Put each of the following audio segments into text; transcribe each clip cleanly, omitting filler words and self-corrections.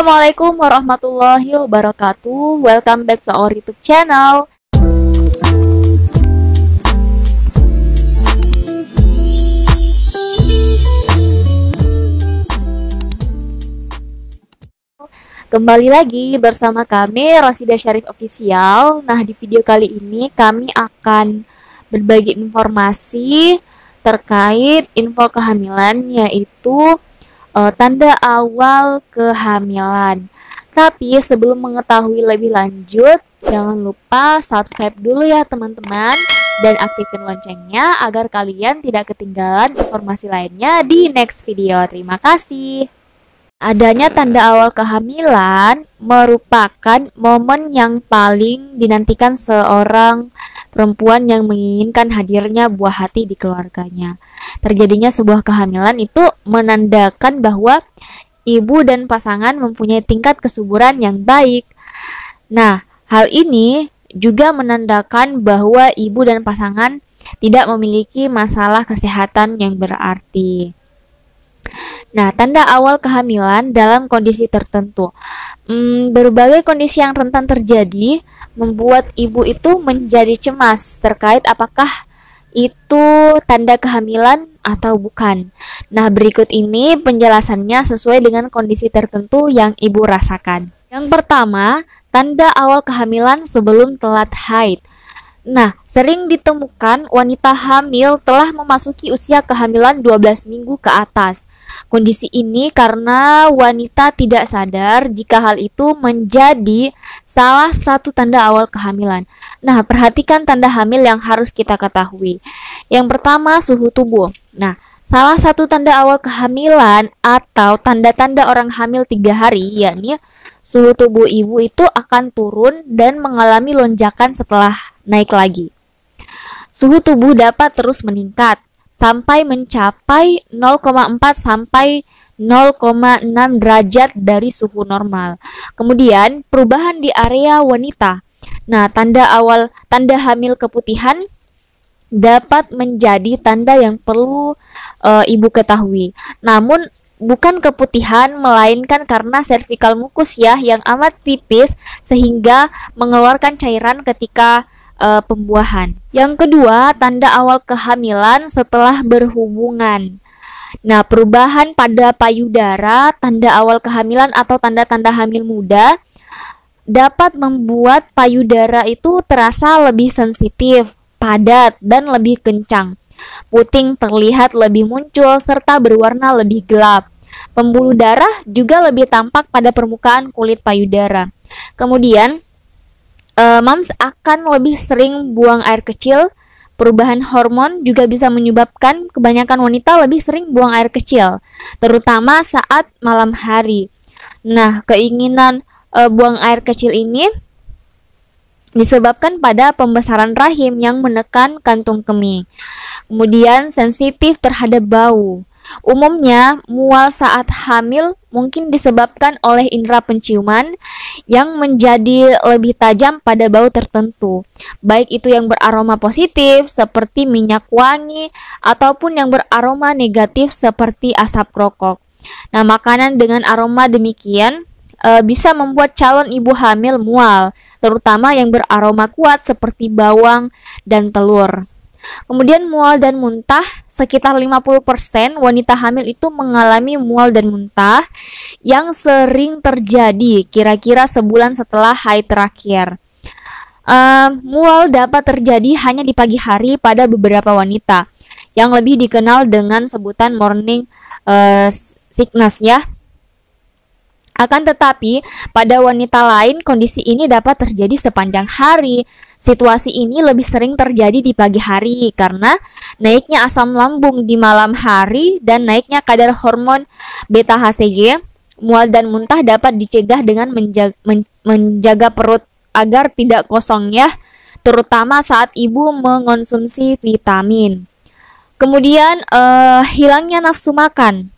Assalamualaikum warahmatullahi wabarakatuh. Welcome back to our YouTube channel. Kembali lagi bersama kami Rosida Syarif Official. Nah, di video kali ini kami akan berbagi informasi terkait info kehamilan, yaitu tanda awal kehamilan. Tapi sebelum mengetahui lebih lanjut, jangan lupa subscribe dulu ya teman-teman, dan aktifkan loncengnya agar kalian tidak ketinggalan informasi lainnya di next video. Terima kasih. Adanya tanda awal kehamilan merupakan momen yang paling dinantikan seorang perempuan yang menginginkan hadirnya buah hati di keluarganya. Terjadinya sebuah kehamilan itu menandakan bahwa ibu dan pasangan mempunyai tingkat kesuburan yang baik. Nah, hal ini juga menandakan bahwa ibu dan pasangan tidak memiliki masalah kesehatan yang berarti. Nah, tanda awal kehamilan dalam kondisi tertentu. Berbagai kondisi yang rentan terjadi membuat ibu itu menjadi cemas terkait apakah itu tanda kehamilan atau bukan. Nah, berikut ini penjelasannya sesuai dengan kondisi tertentu yang ibu rasakan. Yang pertama, tanda awal kehamilan sebelum telat haid. Nah, sering ditemukan wanita hamil telah memasuki usia kehamilan 12 minggu ke atas. Kondisi ini karena wanita tidak sadar jika hal itu menjadi salah satu tanda awal kehamilan. Nah, perhatikan tanda hamil yang harus kita ketahui. Yang pertama, suhu tubuh. Nah, salah satu tanda awal kehamilan atau tanda-tanda orang hamil 3 hari, yakni suhu tubuh ibu itu akan turun dan mengalami lonjakan setelah naik lagi. Suhu tubuh dapat terus meningkat sampai mencapai 0,4 sampai 0,6 derajat dari suhu normal. Kemudian, perubahan di area wanita. Nah, tanda hamil keputihan dapat menjadi tanda yang perlu ibu ketahui. Namun bukan keputihan, melainkan karena cervical mucus ya yang amat tipis sehingga mengeluarkan cairan ketika pembuahan. Yang kedua, tanda awal kehamilan setelah berhubungan. Nah, perubahan pada payudara, tanda awal kehamilan atau tanda-tanda hamil muda dapat membuat payudara itu terasa lebih sensitif, padat, dan lebih kencang. Puting terlihat lebih muncul serta berwarna lebih gelap. Pembuluh darah juga lebih tampak pada permukaan kulit payudara. Kemudian, moms akan lebih sering buang air kecil. Perubahan hormon juga bisa menyebabkan kebanyakan wanita lebih sering buang air kecil, terutama saat malam hari. Nah, keinginan buang air kecil ini disebabkan pada pembesaran rahim yang menekan kantung kemih. Kemudian, sensitif terhadap bau. Umumnya, mual saat hamil mungkin disebabkan oleh indera penciuman yang menjadi lebih tajam pada bau tertentu, baik itu yang beraroma positif seperti minyak wangi ataupun yang beraroma negatif seperti asap rokok. Nah, makanan dengan aroma demikian bisa membuat calon ibu hamil mual, terutama yang beraroma kuat seperti bawang dan telur. Kemudian mual dan muntah, sekitar 50% wanita hamil itu mengalami mual dan muntah yang sering terjadi kira-kira sebulan setelah haid terakhir. Mual dapat terjadi hanya di pagi hari pada beberapa wanita yang lebih dikenal dengan sebutan morning sickness ya. Akan tetapi, pada wanita lain kondisi ini dapat terjadi sepanjang hari. Situasi ini lebih sering terjadi di pagi hari karena naiknya asam lambung di malam hari dan naiknya kadar hormon beta HCG. Mual dan muntah dapat dicegah dengan menjaga perut agar tidak kosong ya, terutama saat ibu mengonsumsi vitamin. Kemudian hilangnya nafsu makan.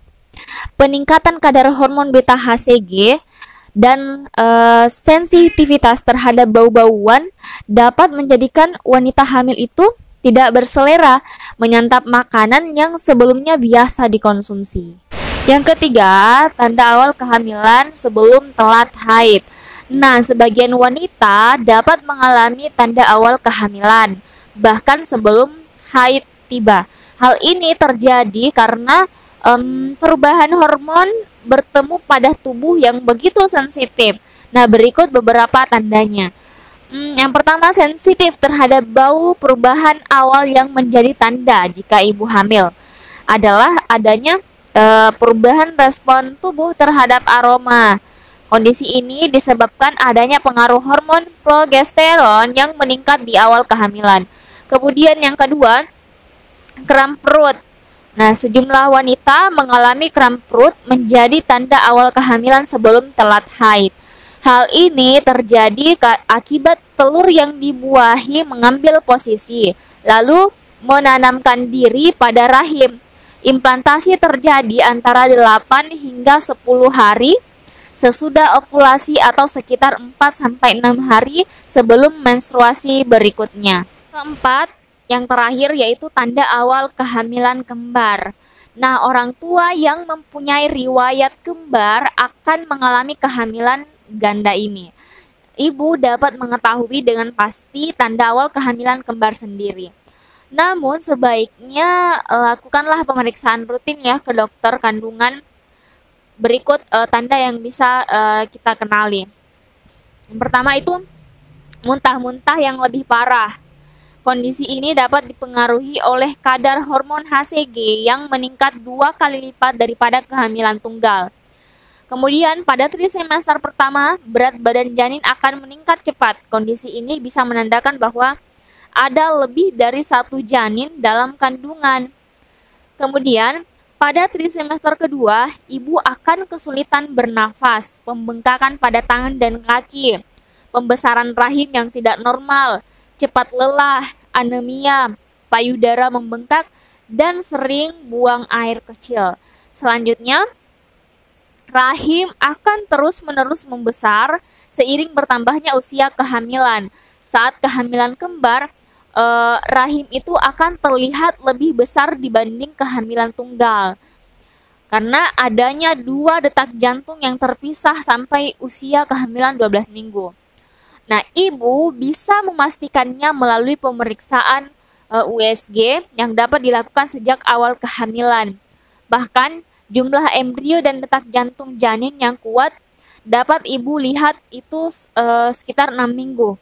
Peningkatan kadar hormon beta HCG dan sensitivitas terhadap bau-bauan dapat menjadikan wanita hamil itu tidak berselera menyantap makanan yang sebelumnya biasa dikonsumsi. Yang ketiga, tanda awal kehamilan sebelum telat haid. Nah, sebagian wanita dapat mengalami tanda awal kehamilan bahkan sebelum haid tiba. Hal ini terjadi karena perubahan hormon bertemu pada tubuh yang begitu sensitif. Nah, berikut beberapa tandanya. Yang pertama, sensitif terhadap bau. Perubahan awal yang menjadi tanda jika ibu hamil adalah adanya perubahan respon tubuh terhadap aroma. Kondisi ini disebabkan adanya pengaruh hormon progesteron yang meningkat di awal kehamilan. Kemudian yang kedua, kram perut. Nah, sejumlah wanita mengalami kram perut menjadi tanda awal kehamilan sebelum telat haid. Hal ini terjadi akibat telur yang dibuahi mengambil posisi, lalu menanamkan diri pada rahim. Implantasi terjadi antara 8 hingga 10 hari sesudah ovulasi atau sekitar 4-6 hari sebelum menstruasi berikutnya. Keempat, yang terakhir yaitu tanda awal kehamilan kembar. Nah, orang tua yang mempunyai riwayat kembar akan mengalami kehamilan ganda ini. Ibu dapat mengetahui dengan pasti tanda awal kehamilan kembar sendiri. Namun sebaiknya lakukanlah pemeriksaan rutin ya ke dokter kandungan. Berikut tanda yang bisa kita kenali. Yang pertama itu muntah-muntah yang lebih parah. Kondisi ini dapat dipengaruhi oleh kadar hormon HCG yang meningkat 2 kali lipat daripada kehamilan tunggal. Kemudian pada trimester pertama, berat badan janin akan meningkat cepat. Kondisi ini bisa menandakan bahwa ada lebih dari 1 janin dalam kandungan. Kemudian pada trimester kedua, ibu akan kesulitan bernafas, pembengkakan pada tangan dan kaki, pembesaran rahim yang tidak normal, cepat lelah, anemia, payudara membengkak, dan sering buang air kecil. Selanjutnya, rahim akan terus-menerus membesar seiring bertambahnya usia kehamilan. Saat kehamilan kembar, rahim itu akan terlihat lebih besar dibanding kehamilan tunggal. Karena adanya 2 detak jantung yang terpisah sampai usia kehamilan 12 minggu. Nah, ibu bisa memastikannya melalui pemeriksaan USG yang dapat dilakukan sejak awal kehamilan. Bahkan, jumlah embrio dan detak jantung janin yang kuat dapat ibu lihat itu sekitar 6 minggu,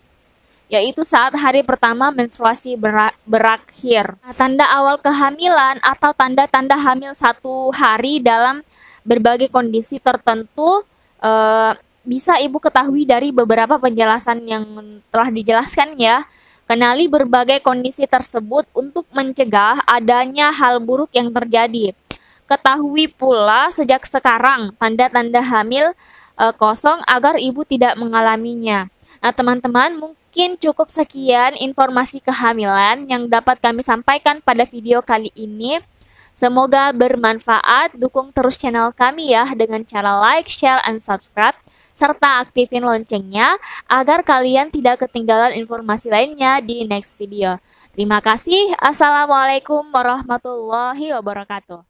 yaitu saat hari pertama menstruasi berakhir. Nah, tanda awal kehamilan atau tanda-tanda hamil 1 hari dalam berbagai kondisi tertentu bisa ibu ketahui dari beberapa penjelasan yang telah dijelaskan ya. Kenali berbagai kondisi tersebut untuk mencegah adanya hal buruk yang terjadi. Ketahui pula sejak sekarang tanda-tanda hamil kosong agar ibu tidak mengalaminya. Nah, teman-teman, mungkin cukup sekian informasi kehamilan yang dapat kami sampaikan pada video kali ini. Semoga bermanfaat. Dukung terus channel kami ya dengan cara like, share, and subscribe, serta aktifin loncengnya agar kalian tidak ketinggalan informasi lainnya di next video. Terima kasih. Assalamualaikum warahmatullahi wabarakatuh.